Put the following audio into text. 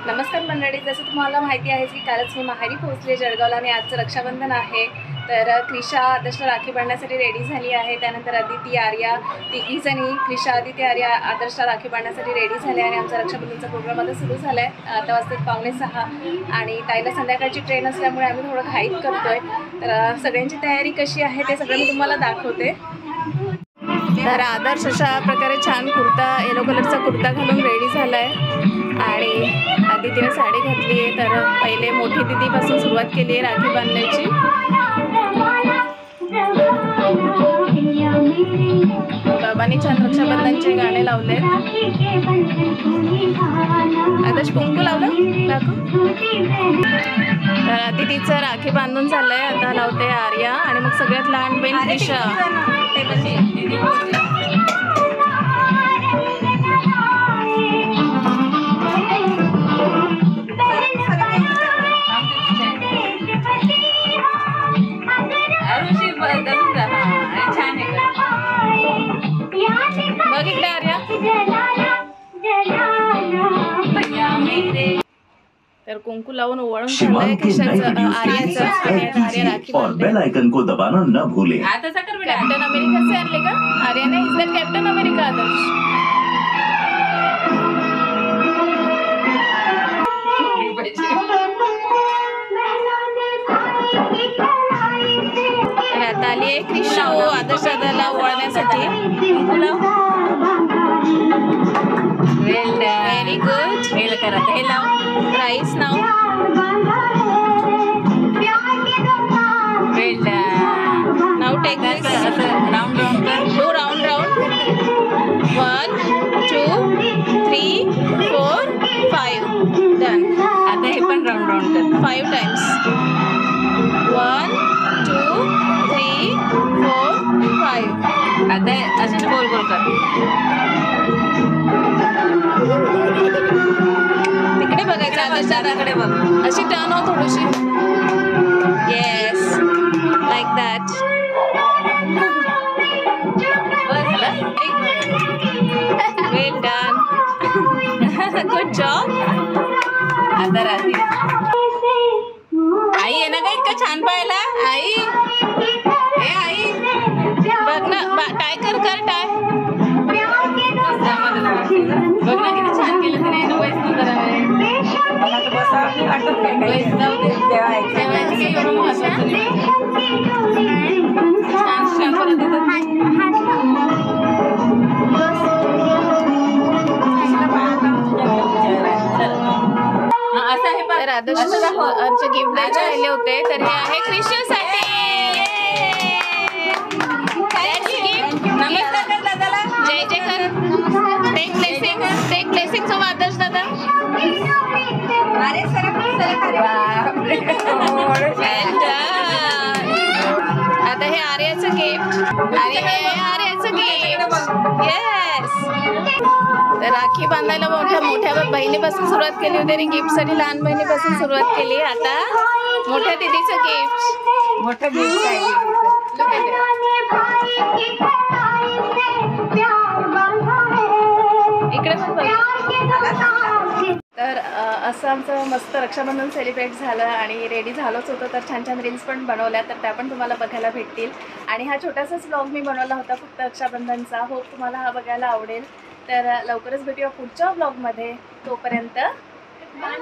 नमस्कार मंडळी, जसं तुम्हाला माहिती आहे की कालच मी माहेरी पोहोचले जळगावला आणि आजचं रक्षाबंधन आहे. तर क्रिशा आदर्शला राखी बांधण्यासाठी रेडी झाली आहे. त्यानंतर अदिती, आर्या तिघीजणी क्रिशा, अदिती, आर्या आदर्शला राखी बांधण्यासाठी रेडी झाले आणि आमचा रक्षाबंधनचा प्रोग्राम आता सुरू झाला आहे. आता वाजतात 5:45 आणि ताईला संध्याकाळची ट्रेन असल्यामुळे आम्ही थोडं घाईत करतोय. तर सगळ्यांची तयारी कशी आहे ते सगळं मी तुम्हाला दाखवते. तर आदर्श अशा प्रकारे छान कुर्ता, येलो कलरचा कुर्ता घालून रेडी झाला आहे आणि आदितीने साडी घातली आहे. तर पहिले मोठी दिदीपासून सुरुवात केली आहे राखी बांधण्याची. बाबांनी छान रक्षाबंधनचे गाणे लावले. आदर्श कुंकू लावलं दाखव. तर आदितीचं राखी बांधून झालंय. आता लावते आर्या आणि मग सगळ्यात लहान बहीण क्रिशा. बघ इकडे आर्या. तर कुंकू लावून ओवाळून झालंय क्रिशाचं, आर्याचं. आर्या राखी बांधते. बेल आइकन को दबाना न भूलें. कॅप्टन अमेरिका से आणले का आर्याने? Is that captain America Adarsh? आता आली आहे क्रिशा आदर्श दादाला ओवाळण्यासाठी. Very good. राईस नाव. नाव take this. Do round round. 1 2 3 4 5. Done. आता हे पण राउंड राउंड कर 5 टाइम्स. 1 2 3 4 5. आता असं गोल गोल कर. तिकडे बघायचं आदर्श दादाकडे बघ. अशी टर्न हो थोडीशी. Yes, like that. Well done. Good job. आता राहते आई आहे ना का इतकं छान पाहायला. आई ए आई बघ ना, टाय कर कर टाय. बघ ना किती छान केलं तिने. वैस न जरा वैस जाऊ दे. जेवायची काही एवढं महत्वाचं नाही. छान छान करत असं आहे. तर आदर्शचे गिफ्ट द्यायचे राहिले होते. तर हे आहे क्रिशासाठी. नमस्कार कर दादाला. जय जय कर. Take blessing. Take blessing of Adarsh दादा. अरे सरक आता हे आर्याचं गिफ्ट आणि हे आर्याचं गिफ्ट. येस. तर राखी बांधायला मोठ्या बहिणीपासून सुरुवात केली होती आणि गिफ्टसाठी लहान बहिणीपासून सुरुवात केली. आता मोठ्या दीदीचं गिफ्ट. मोठं गिफ्ट आहे. इकडे पण बघ. तर असं आमचं मस्त रक्षाबंधन सेलिब्रेट झालं आणि रेडी झालोच होतं. तर छान छान रील्स पण बनवल्या, तर त्या पण तुम्हाला बघायला भेटतील. आणि हा छोटासाच व्लॉग मी बनवला होता फक्त रक्षाबंधनचा. होप तुम्हाला हा बघायला आवडेल. तर लवकरच भेटूया पुढच्या व्लॉगमध्ये. तोपर्यंत बाय.